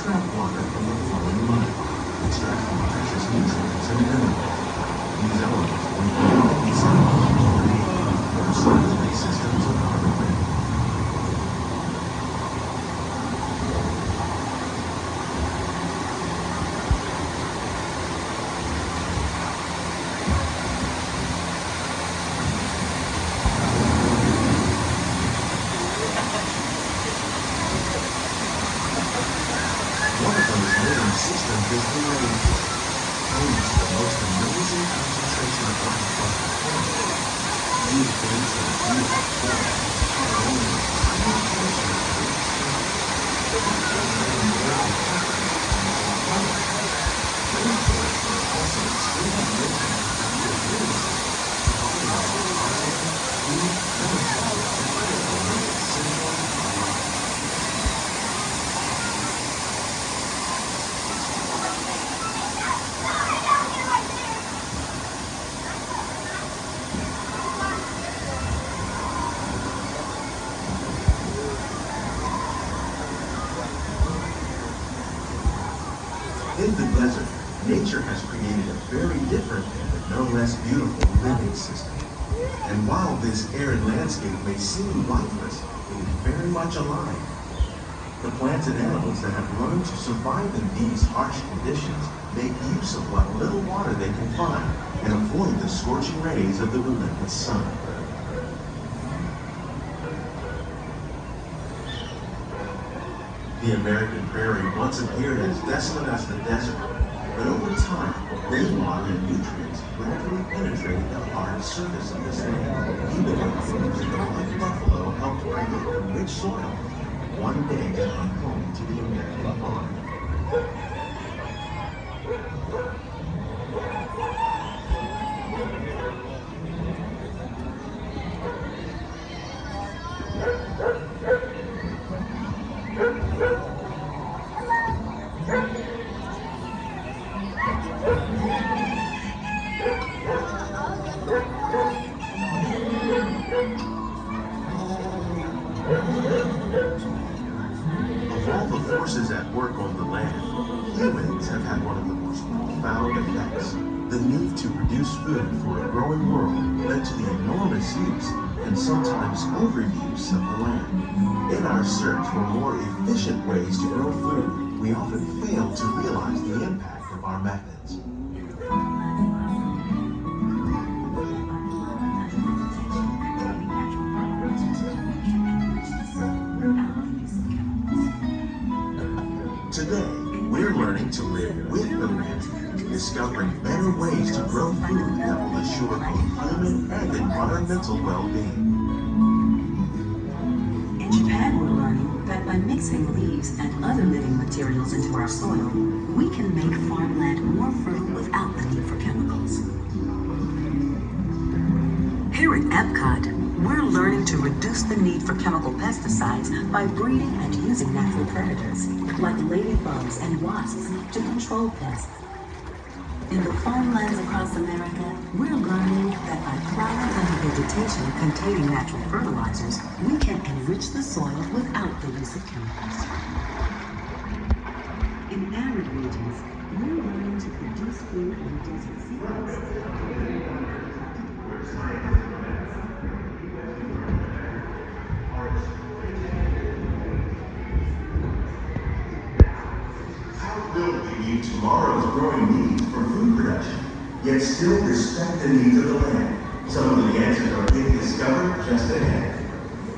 extract water from the flowing mud, extracting precious nutrients and minerals. These elements will be circulatory systems of our planet. One of those living systems is the rainforest, home to the most amazing concentration of life on the planet. These things are beautiful forests are only a tiny portion of the rainforests are also extremely rich in biodiversity, providing us with oxygen, food, medicine, and other essential life. In the desert, nature has created a very different but no less beautiful living system. And while this arid landscape may seem lifeless, it is very much alive. The plants and animals that have learned to survive in these harsh conditions make use of what little water they can find and avoid the scorching rays of the relentless sun. The American prairie once appeared as desolate as the desert, but over time, rainwater and nutrients gradually penetrated the hard surface of this land, even as the white buffalo helped create a rich soil, one day to come home to the American farm. Of all the forces at work on the land, humans have had one of the most profound effects. The need to produce food for a growing world led to the enormous use and sometimes overuse of the land. In our search for more efficient ways to grow food, we often fail to realize the impact of our methods. Today, we're learning to live with the land, discovering better ways to grow food that will assure both human and environmental well-being. In Japan, we're learning that by mixing leaves and other living materials into our soil, we can make farmland more fertile without the need for chemicals. Here at EPCOT, we're learning to reduce the need for chemical pesticides by breeding and using natural predators, like ladybugs and wasps, to control pests. In the farmlands across America, we're learning that by plowing under vegetation containing natural fertilizers, we can enrich the soil without the use of chemicals. In arid regions, we're learning to produce food in desert seasons. How will we meet tomorrow's growing needs for food production, yet still respect the needs of the land? Some of the answers are being discovered just ahead.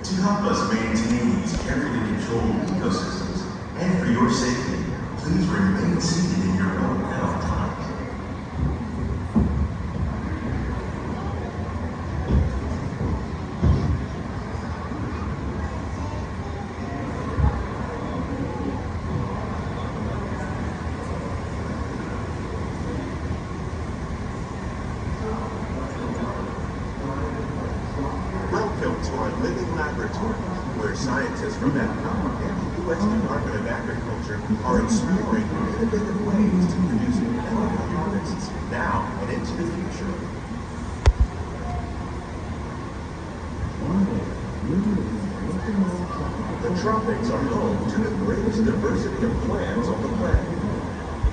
To help us maintain these carefully controlled ecosystems, and for your safety, please remain seated in your boat at all times. Welcome to our living laboratory, where scientists from EPCOT and the U.S. Department of Agriculture are exploring innovative ways to produce healthy harvests now and into the future. The tropics are home to the greatest diversity of plants on the planet.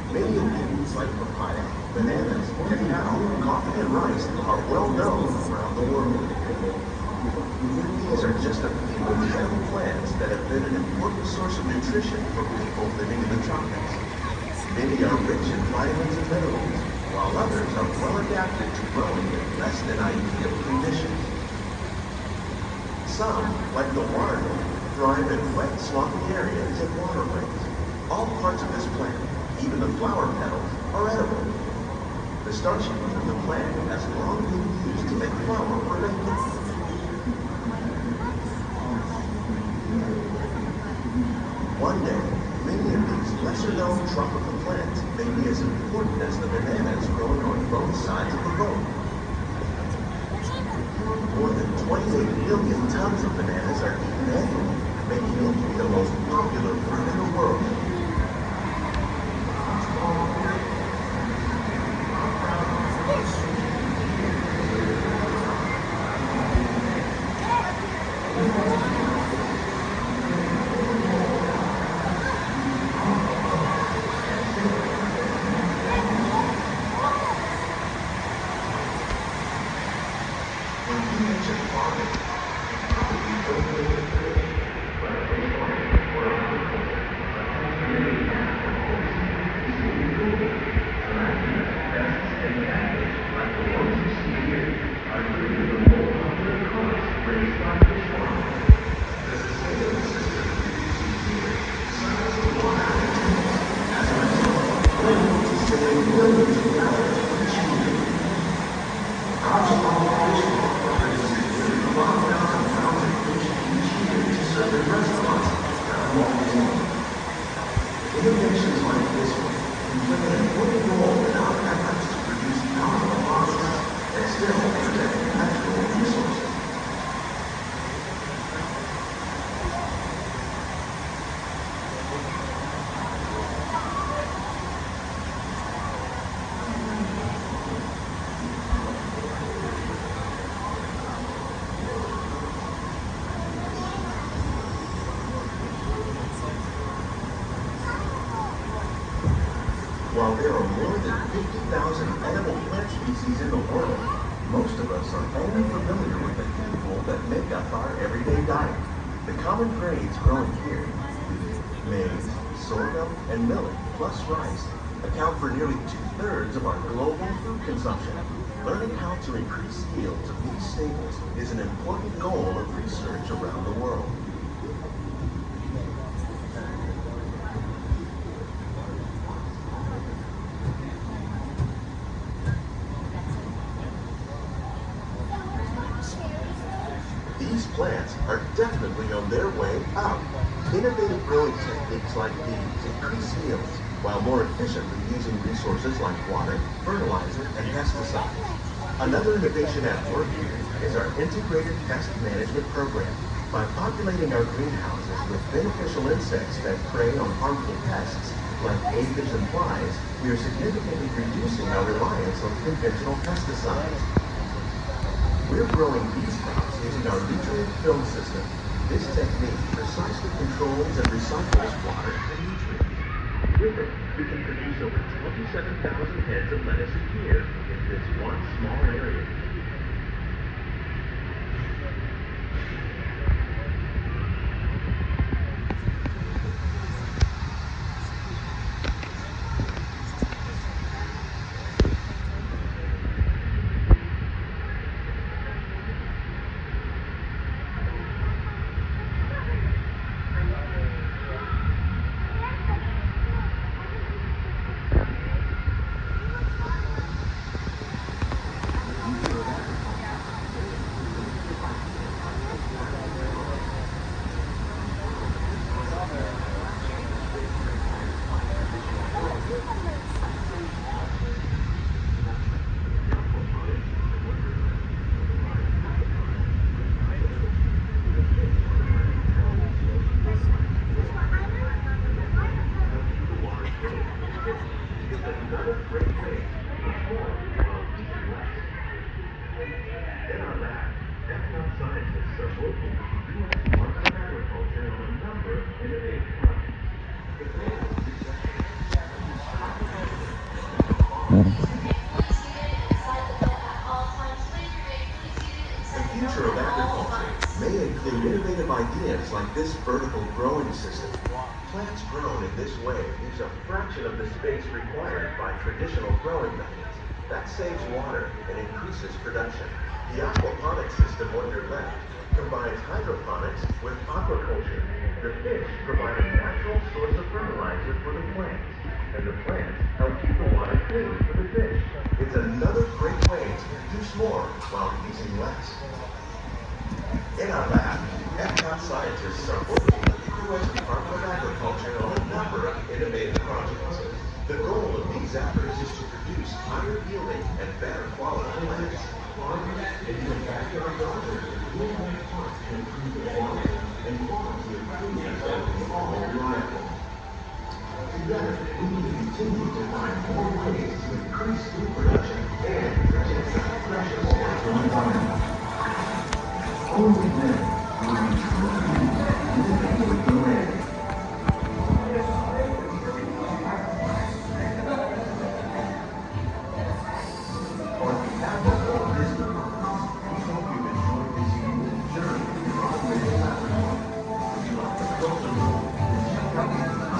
Many of these, like papaya, bananas, cacao, coffee, and rice, are well known around the world. These are just a few of the many plants that have been an important source of nutrition for people living in the tropics. Many are rich in vitamins and minerals, while others are well adapted to growing in less than ideal conditions. Some, like the watermelon, thrive in wet, swampy areas and waterways. All parts of this plant, even the flower petals, are edible. The starchy root of the plant has long been used to make flour for making. One day, many of these lesser-known tropical plants may be as important as the bananas growing on both sides of the road. More than 28 million tons of bananas are eaten annually, making it the most popular fruit in the world. Innovations like this one can play an important role in our efforts to produce powerful products and still protect natural resources. While there are more than 50,000 edible plant species in the world, most of us are only familiar with the handful that make up our everyday diet. The common grains growing here, wheat, maize, sorghum, and millet, plus rice, account for nearly 2/3 of our global food consumption. Learning how to increase yields of these staples is an important goal of research around the world. These plants are definitely on their way out. Innovative growing techniques like these increase yields while more efficiently using resources like water, fertilizer, and pesticides. Another innovation at work here is our integrated pest management program. By populating our greenhouses with beneficial insects that prey on harmful pests like aphids and flies, we are significantly reducing our reliance on conventional pesticides. We're growing these crops using our nutrient film system. This technique precisely controls and recycles water and nutrients. With it, we can produce over 27,000 heads of lettuce a year in this one small area. like this vertical growing system. Plants grown in this way use a fraction of the space required by traditional growing methods. That saves water and increases production. The aquaponic system on your left combines hydroponics with aquaculture. The fish provide a natural source of fertilizer for the plants, and the plants help keep the water clean for the fish. It's another great way to produce more while using less. In our lab, EPCOT scientists are working with the U.S. Department of Agriculture on a number of innovative projects. The goal of these efforts is to produce higher yielding and better quality plants. Farmers and even backyard gardeners will have parts to improve the quality and quantity of food that we all rely on. Together, we need to continue to find more ways to increase food production and protect the precious natural environment. Only then will we truly live with the land. On behalf of Walt Disney Company, we hope you've enjoyed this unique journey through automated laboratory. Would you like to closer look?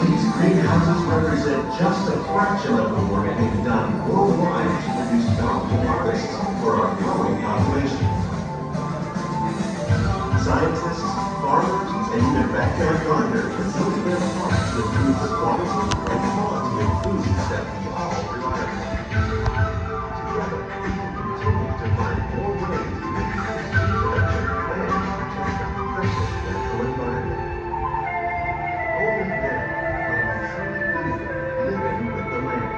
These greenhouses represent just a fraction of the work being done worldwide to produce bountiful harvests for our growing population. Scientists, farmers, and even backyard gardeners are doing their part to improve the quality and quantity of foods that we all rely on. Together, we can continue to find more ways to increase food production and protect our precious natural environment. Only then will we truly be living with the land.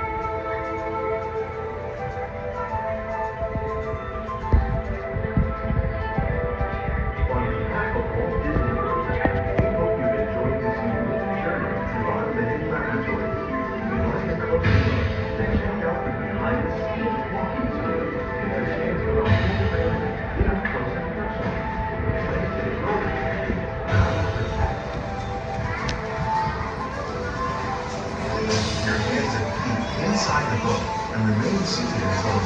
On behalf of Walt Disney Company, we hope you've enjoyed this unique journey through automated laboratories. If you'd like a closer look, then check out the behind-the-scenes walking tour and your chance for the whole family in up close and personal. Stay safe, folks. Your hands and feet inside the boat and remain seated until